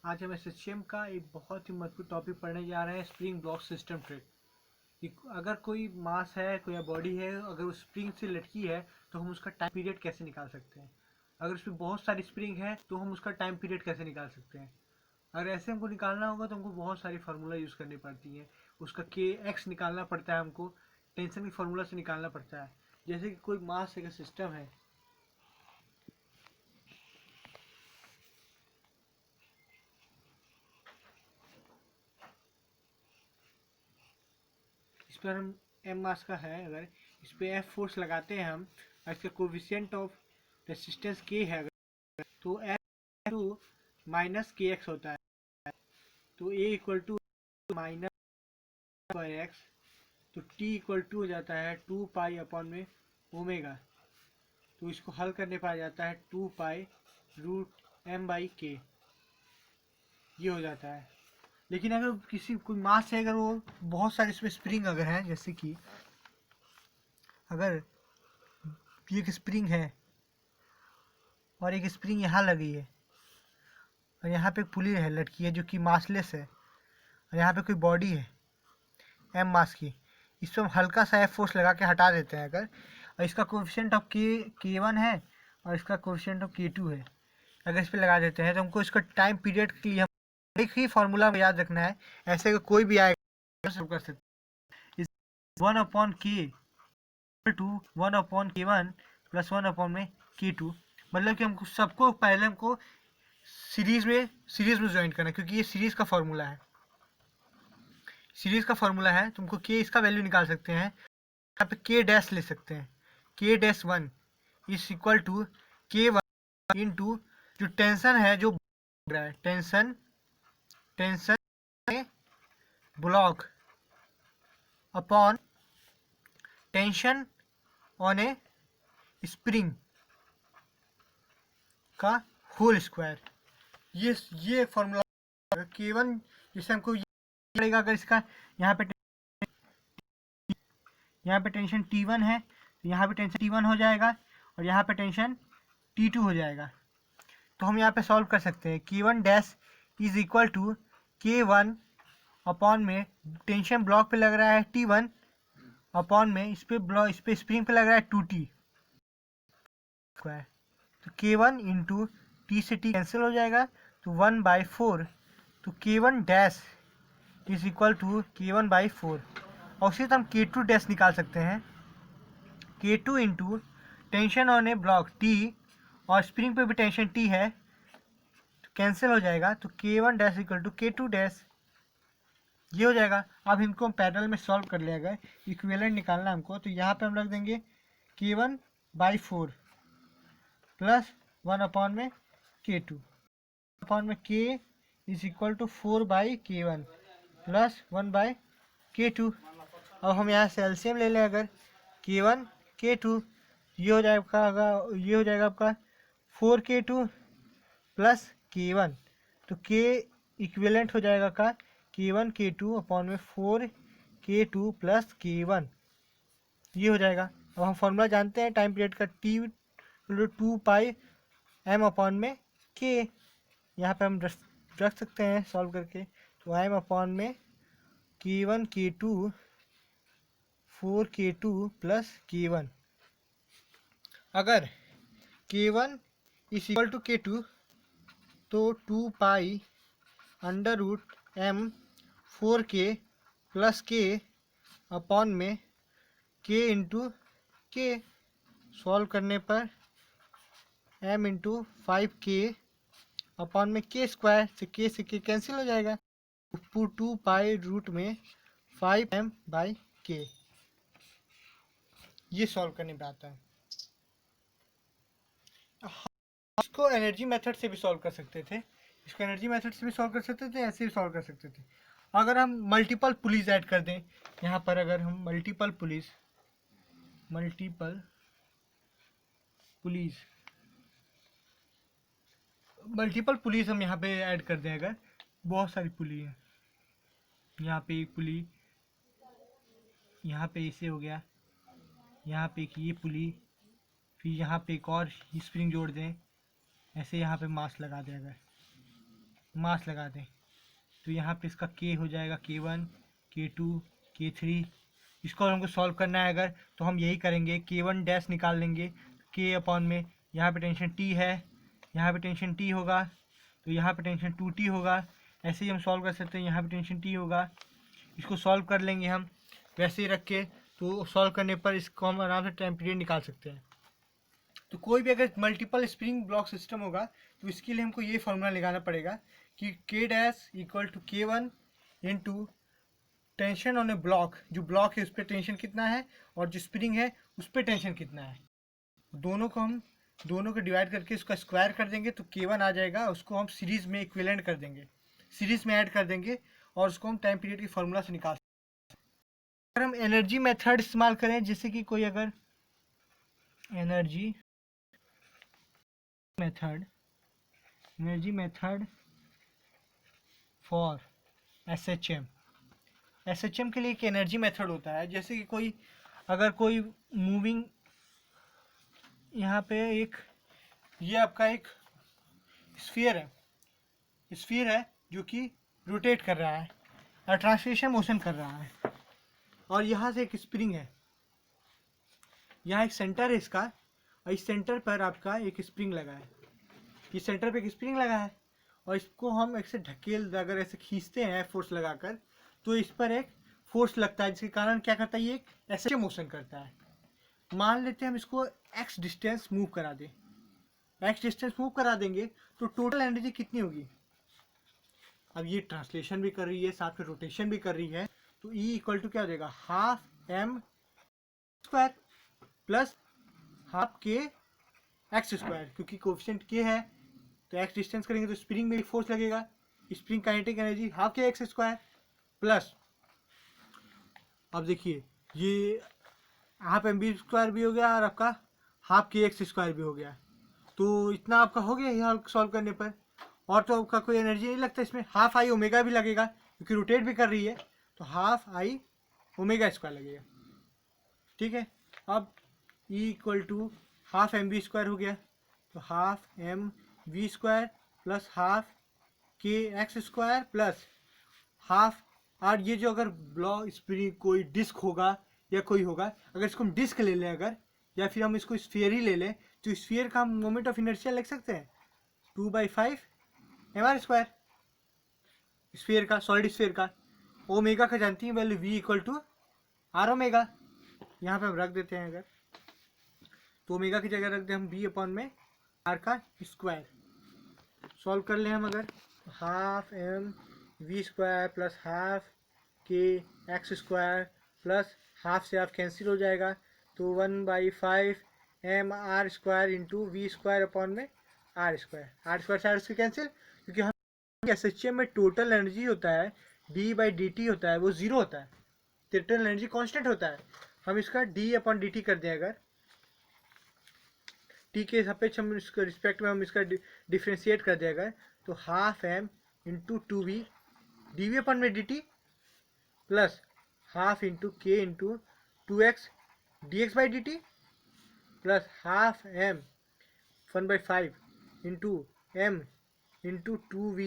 आज हम एसएचएम का एक बहुत ही महत्वपूर्ण टॉपिक पढ़ने जा रहे हैं, स्प्रिंग ब्लॉक सिस्टम ट्रिक। कि अगर कोई मास है, कोई बॉडी है, अगर वो स्प्रिंग से लटकी है तो हम उसका टाइम पीरियड कैसे निकाल सकते हैं। अगर उसमें बहुत सारी स्प्रिंग है तो हम उसका टाइम पीरियड कैसे निकाल सकते हैं। अगर ऐसे हमको निकालना होगा तो हमको बहुत सारी फार्मूला यूज़ करनी पड़ती है। उसका के एक्स निकालना पड़ता है, हमको टेंशन की फार्मूला से निकालना पड़ता है। जैसे कि कोई मास एक सिस्टम है, इस पर हम एम मास का है, अगर इस पर एफ फोर्स लगाते हैं हम, और इसका कोफिशिएंट ऑफ रेसिस्टेंस के है अगर, तो F two minus K x होता है। तो ए इक्वल टू माइनस पर एक्स, तो टी इक्वल टू हो जाता है 2 पाई अपॉन में ओमेगा। तो इसको हल करने पर आ जाता है 2 पाई रूट एम बाई के, ये हो जाता है। लेकिन अगर किसी कोई मास है, अगर वो बहुत सारे इसमें स्प्रिंग अगर है, जैसे कि अगर ये एक स्प्रिंग है और एक स्प्रिंग यहाँ लगी है और यहाँ पे एक पुली है लटकी है जो कि मासलेस है, और यहाँ पे कोई बॉडी है एम मास की, इस पर हम हल्का सा एफ फोर्स लगा के हटा देते हैं अगर, और इसका कोफिशिएंट ऑफ के वन है और इसका कोफिशिएंट ऑफ के टू है, अगर इस पर लगा देते हैं तो हमको इसका टाइम पीरियड के लिए हम एक ही फार्मूला में याद रखना है। ऐसे अगर कोई भी आएगा सब कर सकते, 1/k टू 1/k1 प्लस 1/में k2, मतलब कि हमको सबको पहले हमको सीरीज में ज्वाइन करना है, क्योंकि ये सीरीज का फॉर्मूला है। तुमको के इसका वैल्यू निकाल सकते हैं, यहाँ पे के डैश ले सकते हैं, K dash one is equal to K one into जो टेंशन है जो रहा है, tension block upon tension on a spring का होल स्क्वायर। ये फॉर्मूला के वन, जिससे हमको पड़ेगा अगर इसका यहाँ पे टेंशन T1 है तो यहाँ पे टेंशन T1 हो जाएगा और यहाँ पे टेंशन T2 हो जाएगा। तो हम यहाँ पे सॉल्व कर सकते हैं, K1 dash is equal to K1 upon में टेंशन ब्लॉक पे लग रहा है T1 अपॉन में इस पे स्प्रिंग पे लग रहा है 2T स्क्वायर। तो K1 इंटू टी से टी कैंसिल हो जाएगा, तो 1/4, तो K1 dash is equal to K1/4। और उसी तरह हम K2 डैश निकाल सकते हैं, K2 into tension on a block T और स्प्रिंग पे भी टेंशन T है, तो कैंसिल हो जाएगा, तो K1 dash equal to K2 dash, ये हो जाएगा। अब इनको हम पैरेलल में सॉल्व कर लिया गया, इक्विवेलेंट निकालना हमको, तो यहाँ पे हम रख देंगे K1/4 प्लस 1/में K2 अपॉन में K is equal to 4/K1 plus 1/K2। अब हम यहाँ से एलसीएम ले लें, अगर K1 K2, ये हो जाएगा आपका 4K2 प्लस K1, तो K इक्विवेलेंट हो जाएगा का K1 K2 अपॉन में 4K2 प्लस K1, ये हो जाएगा। अब हम फॉर्मूला जानते हैं टाइम पीरियड का, T 2 पाई m अपॉन में K, यहाँ पे हम रख सकते हैं सॉल्व करके, तो m अपॉन में K1 K2 4K2 plus K1, अगर K1 is equal to K2 तो 2 pi under root m 4K plus K upon में K इंटू K, सॉल्व करने पर m इंटू 5K अपॉन में K स्क्वायर, से K कैंसिल हो जाएगा, 2 पाई रूट में 5m/K, ये सॉल्व करने पे आता है। इसको एनर्जी मेथड से भी सॉल्व कर सकते थे, ऐसे भी सॉल्व कर सकते थे। अगर हम मल्टीपल पुलीज ऐड कर दें यहाँ पर, अगर हम मल्टीपल पुलीज हम यहाँ पे ऐड कर दें, अगर बहुत सारी पुली है, यहाँ पे एक पुली, यहाँ पे ऐसे हो गया, यहाँ पे एक ये पुली, फिर यहाँ पे एक और स्प्रिंग जोड़ दें, ऐसे यहाँ पे मास लगा दें अगर, मास लगा दें तो यहाँ पे इसका K हो जाएगा K1, K2, K3। इसको हमको सॉल्व करना है अगर, तो हम यही करेंगे, K1 डैश निकाल लेंगे, K अपॉन में यहाँ पे टेंशन T है, यहाँ पे टेंशन T होगा, तो यहाँ पे टेंशन 2T होगा। ऐसे ही हम सॉल्व कर सकते हैं, यहाँ पे टेंशन T होगा, इसको सॉल्व कर लेंगे हम वैसे ही रख के। तो सॉल्व करने पर इसको हम आराम से टाइम पीरियड निकाल सकते हैं। तो कोई भी अगर मल्टीपल स्प्रिंग ब्लॉक सिस्टम होगा तो इसके लिए हमको ये फॉर्मूला लगाना पड़ेगा कि K dash equal to K1 into tension on a block, जो ब्लॉक है उस पर टेंशन कितना है और जो स्प्रिंग है उस पर टेंशन कितना है, दोनों को डिवाइड करके उसका स्क्वायर कर देंगे तो K1 आ जाएगा। उसको हम सीरीज में इक्विवेलेंट कर देंगे, सीरीज में ऐड कर देंगे और उसको हम टाइम पीरियड की फॉर्मूला से निकाल सकते हैं। अगर हम एनर्जी मेथड इस्तेमाल करें, जैसे कि कोई अगर एनर्जी मेथड फॉर एसएचएम के लिए एक एनर्जी मेथड होता है। जैसे कि कोई मूविंग, यहाँ पे ये आपका एक स्फीयर है जो कि रोटेट कर रहा है और ट्रांसलेशन मोशन कर रहा है, और यहाँ से एक स्प्रिंग है, यहाँ एक सेंटर है इसका, और इस सेंटर पर आपका एक स्प्रिंग लगा है, इस सेंटर पे एक स्प्रिंग लगा है, और इसको हम ऐसे अगर ऐसे खींचते हैं फोर्स लगाकर तो इस पर एक फोर्स लगता है, जिसके कारण क्या करता है, ये ऐसे मोशन करता है। मान लेते हैं हम इसको x डिस्टेंस मूव करा देंगे तो टोटल एनर्जी कितनी होगी। अब ये ट्रांसलेशन भी कर रही है, साथ में रोटेशन भी कर रही है, तो E इक्वल टू क्या हो जाएगा, half m square plus half k x square, क्योंकि कोफिशिएंट k है तो x डिस्टेंस करेंगे तो स्प्रिंग में फोर्स लगेगा, spring kinetic energy half k x square plus, अब देखिए ये हाफ एम बी स्क्वायर भी हो गया और आपका हाफ के एक्स स्क्वायर भी हो गया, तो इतना आपका हो गया यहाँ सॉल्व करने पर। और तो आपका कोई एनर्जी नहीं लगता इसमें, हाफ आई ओमेगा भी लगेगा क्योंकि रोटेट भी कर रही है, तो हाफ आई ओमेगा स्क्वायर लगेगा। ठीक है, अब E equal to half M B square हो गया, तो half M V square plus half K X square plus half, और ये जो अगर ब्लॉक स्प्रिंग कोई डिस्क होगा या कोई होगा, अगर इसको हम डिस्क ले लें अगर, या फिर हम इसको स्फीयर ही ले लें, तो स्फीयर का हम मोमेंट ऑफ इनर्शिया लिख सकते हैं 2/5 mr स्क्वायर, स्फीयर का, सॉलिड स्फीयर का। ओमेगा का जानती हैं value, V equal to R omega, यहाँ पे हम रख देते हैं अगर, तो ओमेगा की जगह रख दें हम V अपॉन में आर का स्क्वायर। सॉल्व कर लें हम अगर, half M V square plus half K X square plus half से हाफ कैंसिल हो जाएगा, तो 1/5 mr square into V square upon में आर स्क्वायर से कैंसिल, क्योंकि हम एसएचएम में टोटल एनर्जी होता है d/dt होता है, वो जीरो होता है, टोटल एनर्जी कांस्टेंट होता है। हम इसका d/dt कर दें अगर, टी के सापेक्ष हम इसके रिस्पेक्ट में हम इसका डिफ्रेंशिएट कर दें अगर, तो half M into 2v D V अपन में D T plus half into K into 2x dx/dt plus half m 1/5 into m into 2v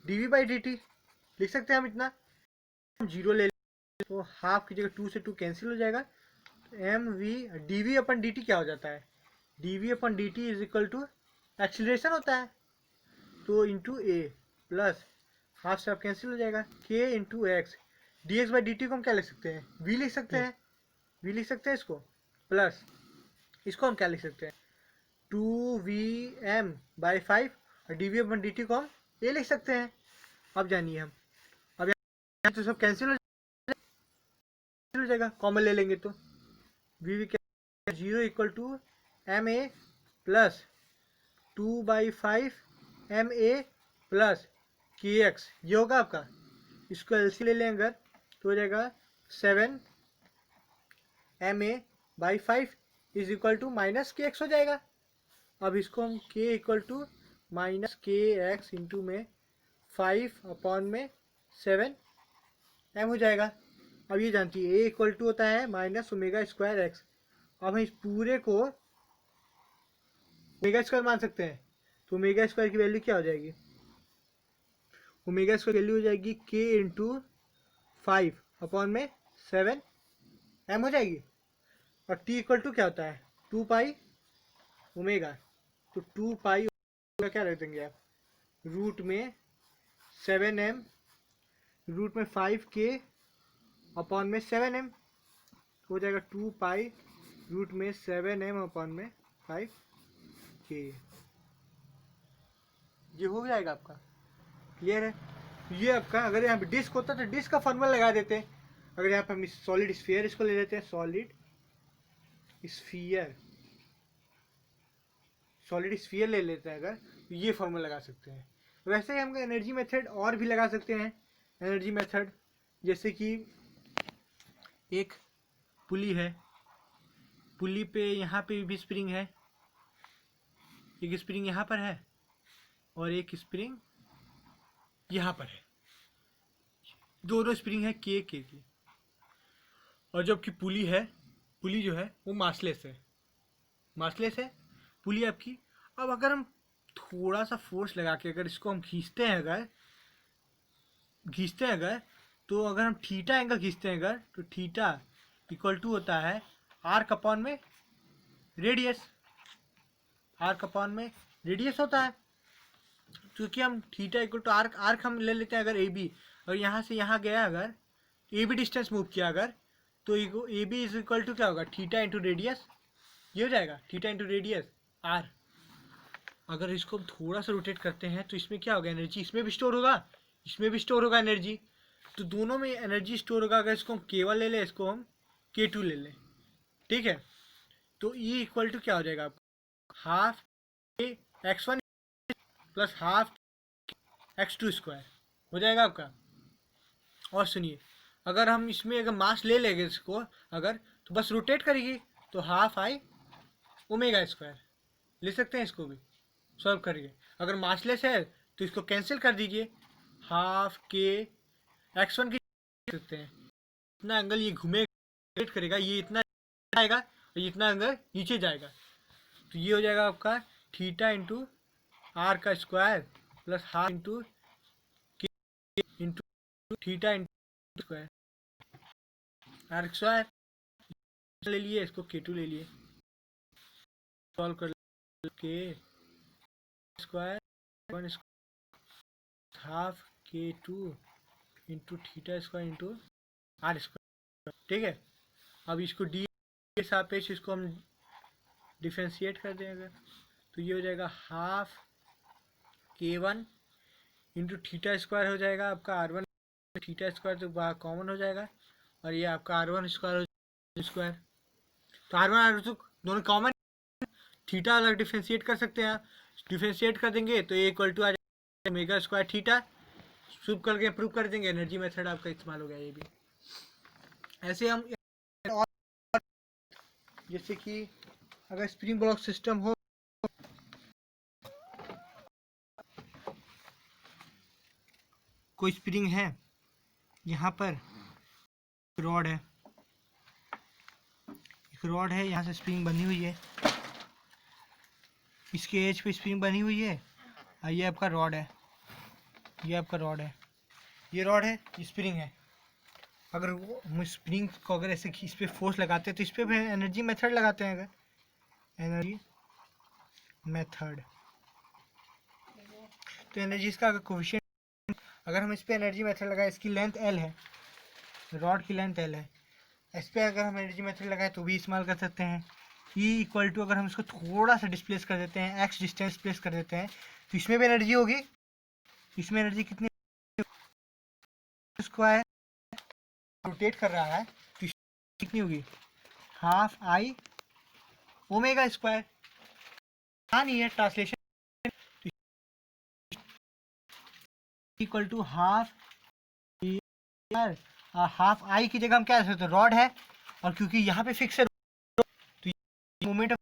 dv/dt। लिख सकते हैं हम इतना, हम जीरो ले लें तो हाफ की जगह 2 से 2 कैंसिल हो जाएगा, M V dv upon dt क्या हो जाता है, dv upon dt is equal to acceleration होता है, तो इंटू a प्लस हाफ से हाफ कैंसिल हो जाएगा, k इंटू एक्स dx/dt को हम क्या लिख सकते हैं, v लिख सकते हैं, इसको प्लस इसको हम क्या लिख सकते हैं 2vm/5 और dv/dt को हम a लिख सकते हैं। अब जानिए हम, अब यहाँ तो सब कैंसिल हो जाएगा, कॉमन ले लेंगे तो v क्या 0 equal to ma plus 2/5 ma plus kx, ये होगा आपका, इसको एलसी ले लें अगर तो हो जाएगा 7 ma/5 is equal to minus K X हो जाएगा। अब इसको हम k equal to minus K X into में 5 अपॉन में 7 m हो जाएगा। अब ये जानती है a इक्वल टू होता है माइनस ओमेगा स्क्वायर एक्स। अब हम इस पूरे को ओमेगा स्क्वायर मान सकते हैं, तो ओमेगा स्क्वायर की वैल्यू क्या हो जाएगी, ओमेगा स्क्वायर वैल्यू हो जाएगी k इंटू 5/7 m हो जाएगी। और t इक्वल टू क्या होता है 2 पाई ओमेगा, तो 2 पाई ओमेगा क्या रख देंगे आप रूट में 7m रूट में 5k/7m हो जाएगा 2 पाई रूट में 7m/5k। ये हो जाएगा आपका, क्लियर है। ये आपका अगर यहाँ पे डिस्क होता तो डिस्क का फॉर्मूला लगा देते हैं। अगर यहाँ पे हम सॉलिड स्फीयर इसको ले लेते हैं, सॉलिड स्फीयर ले लेते हैं अगर, तो ये फॉर्मूला लगा सकते हैं। वैसे ही हम एनर्जी मेथड और भी लगा सकते हैं। एनर्जी मेथड जैसे कि एक पुली है, पुली पे यहाँ पे भी स्प्रिंग है, एक स्प्रिंग यहाँ पर है और एक स्प्रिंग यहाँ पर है, दोनों स्प्रिंग है के की। और जबकि पुली है, पुली जो है वो मासलेस है, मासलेस है पुली आपकी। अब अगर हम थोड़ा सा फोर्स लगा के अगर इसको हम खींचते हैं अगर तो अगर हम थीटा एंगल खींचते हैं अगर, तो थीटा इक्वल टू होता है आर्क अपॉन में रेडियस, आर्क अपॉन में रेडियस होता है। क्योंकि हम थीटा इक्वल टू आर्क हम ले लेते हैं अगर ए बी, और यहाँ से यहाँ गया अगर ए बी डिस्टेंस मूव किया अगर, तो A B is equal to क्या होगा थीटा इंटू रेडियस, ये हो जाएगा थीटा इंटू रेडियस आर। अगर इसको हम थोड़ा सा रोटेट करते हैं तो इसमें क्या होगा, एनर्जी इसमें भी स्टोर होगा, इसमें भी स्टोर होगा एनर्जी, तो दोनों में एनर्जी स्टोर होगा। अगर इसको हम k1 ले लें, इसको हम k2 ले लें, ठीक है, तो E इक्वल टू क्या हो जाएगा आपका half x1 plus half x2 square हो जाएगा आपका। और सुनिए, अगर हम इसमें अगर मास ले लेंगे इसको अगर, तो बस रोटेट करेगी, तो हाफ आई ओमेगा स्क्वायर ले सकते हैं, इसको भी सॉल्व करिए। अगर मासलेस है तो इसको कैंसिल कर दीजिए, हाफ के x1 की सकते हैं, इतना एंगल ये घूमेगा करेगा, ये इतना आएगा और ये इतना एंगल नीचे जाएगा, तो ये हो जाएगा आपका थीटा इंटू आर का square plus half into K into theta into square R square ले लिए, इसको k2 ले लिए, सॉल्व कर के square one half k2 into theta square into R square, ठीक है। अब इसको डी के सापेक्ष इसको हम डिफ्रेंशिएट कर दें अगर, तो ये हो जाएगा half k1 into theta square हो जाएगा आपका r1 थीटा स्क्वायर तो बाहर कॉमन हो जाएगा, और ये आपका r1 स्क्वायर स्क्वायर, तो r1 r2 दोनों कॉमन, थीटा अलग डिफ्रेंशिएट कर सकते हैं, डिफ्रेंशिएट कर देंगे तो ए इक्वल टू आ जाएगा ओमेगा स्क्वायर थीटा, प्रूव करके प्रूव कर देंगे, एनर्जी मेथड आपका इस्तेमाल हो गया। ये भी ऐसे हम और जैसे कि अगर स्प्रिंग ब्लॉक सिस्टम हो, कोई स्प्रिंग है, यहाँ पर रॉड है, एक रॉड है, यहाँ से स्प्रिंग बनी हुई है, इसके एज पे स्प्रिंग बनी हुई है, और ये आपका रॉड है, ये आपका रॉड है, ये रॉड है, ये स्प्रिंग है। अगर हम स्प्रिंग को अगर ऐसे इस पर फोर्स लगाते हैं तो इस पर भी एनर्जी मेथड लगाते हैं, अगर एनर्जी मेथड, तो एनर्जी इसका अगर कोफिशिएंट, अगर हम इस पर एनर्जी मेथड लगाए, इसकी लेंथ L है, रॉड की लेंथ L है, इस पर अगर हम एनर्जी मेथड लगाए तो भी इस्तेमाल कर सकते हैं। E इक्वल टू अगर हम इसको थोड़ा सा डिस्प्लेस कर देते हैं, x डिस्टेंस प्लेस कर देते हैं, तो इसमें भी एनर्जी होगी, इसमें एनर्जी कितनी स्क्वायर रोटेट कर रहा है तो कितनी होगी हाफ आई ओमेगा स्क्वायर, नहीं है translation, equal to half half I की जगह हम क्या रख सकते हैं, रॉड है, और क्योंकि यहाँ पे फिक्स है तो मोमेंट ऑफ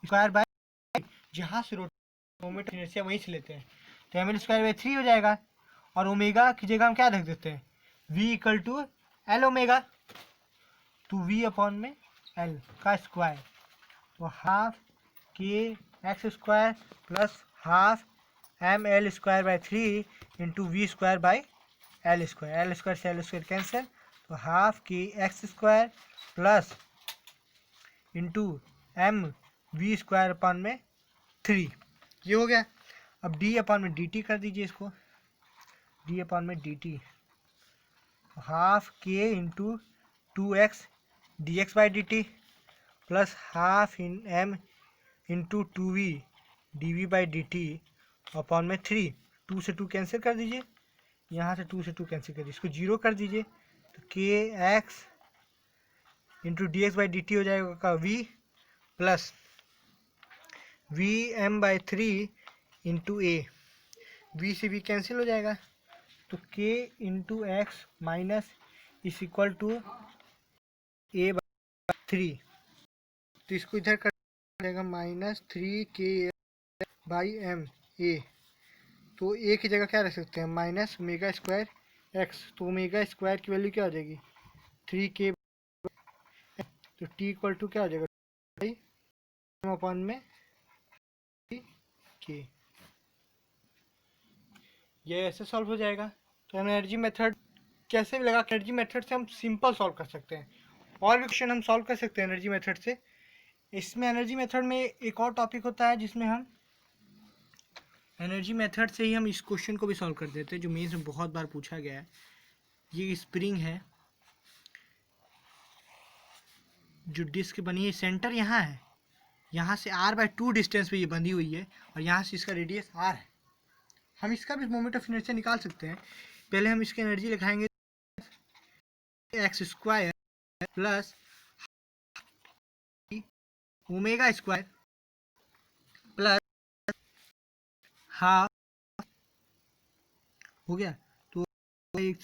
स्क्वायर बाय जहाँ से मोमेंट ऑफ इनर्शिया वहीं से लेते हैं, तो एम एल स्क्वायर बाय 3 हो जाएगा, और ओमेगा की जगह हम क्या रख देते हैं v equal to L omega, तो v अपॉन में l का स्क्वायर, तो half K X square plus half M L square by 3 into V square by L square से एल स्क्वायर कैंसिल, तो half K X square plus into M V square upon में 3, ये हो गया। अब D upon में D T कर दीजिए इसको, डी अपॉन में D T, half K into 2x D X by D T plus half in M into 2v D V by D T upon में 3, 2 से 2 कैंसिल कर दीजिए, यहाँ से 2 से 2 कैंसिल कर दीजिए, इसको 0 कर दीजिए, तो K X into D X by D T हो जाएगा v plus V M by 3 into A, V से v कैंसिल हो जाएगा, तो k into X minus is equal to A by 3, तो इसको इधर कर जाएगा minus 3k by M A, तो ए की जगह क्या रख सकते हैं माइनस ओमेगा स्क्वायर एक्स, तो ओमेगा स्क्वायर की वैल्यू क्या हो जाएगी 3k, तो t इक्वल टू क्या हो जाएगा बाई अपॉन में k, ये ऐसे सॉल्व हो जाएगा। तो एनर्जी मेथड कैसे भी लगा, एनर्जी मेथड से हम सिंपल सॉल्व कर सकते हैं, और भी क्वेश्चन हम सॉल्व कर सकते हैं एनर्जी मेथड से। इसमें एनर्जी मेथड में एक और टॉपिक होता है जिसमें हम एनर्जी मेथड से ही हम इस क्वेश्चन को भी सॉल्व कर देते हैं, जो मेंस में बहुत बार पूछा गया है। ये स्प्रिंग है जो डिस्क बनी है, सेंटर यहाँ है, यहाँ से r/2 डिस्टेंस पे ये बंधी हुई है, और यहाँ से इसका रेडियस r है। हम इसका भी मोमेंट ऑफ इनर्शिया निकाल सकते हैं। पहले हम इसकी एनर्जी लिखाएंगे X square plus omega square plus half, हो गया, तो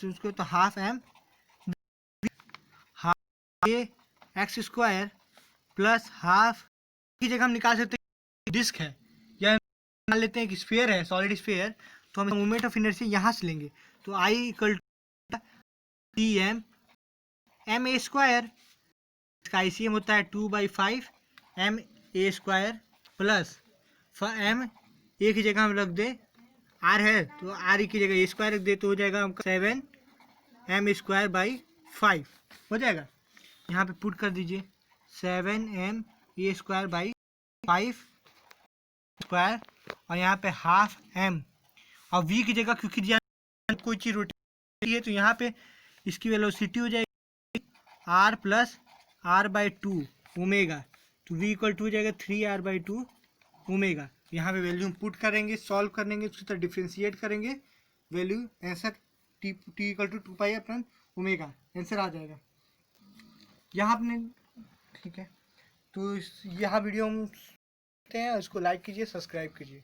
उसको तो half M half X square plus half की जगह हम निकाल सकते हैं डिस्क है, या मान लेते हैं कि स्फीयर है, सॉलिड स्फीयर, तो हम मोमेंट ऑफ इनर्शिया यहाँ से लेंगे, तो I equal to T M M A square, इसका ICM होता है 2/5 M A square plus M A की जगह हम रख दे आर है, तो आर की जगह ए स्क्वायर रख दे, तो हो जाएगा हमका 7 एम स्क्वायर बाई 5 हो जाएगा। यहाँ पे पुट कर दीजिए 7 M A square by 5 square, और यहाँ पे हाफ एम, और v की जगह क्योंकि दिया कोई चीज़ रोटेट है, तो यहाँ पे इसकी वेलोसिटी हो जाएगी r प्लस r/2 ओमेगा, तो v इक्वल टू हो जाएगा 3r/2 ओमेगा। यहाँ पे वैल्यू हम पुट करेंगे, सॉल्व करेंगे, उसकी तरह डिफ्रेंशिएट करेंगे, value answer t equal to 2π/ओमेगा आंसर आ जाएगा। यहाँ अपने ठीक है, तो यहाँ वीडियो हम हैं, उसको लाइक कीजिए, सब्सक्राइब कीजिए।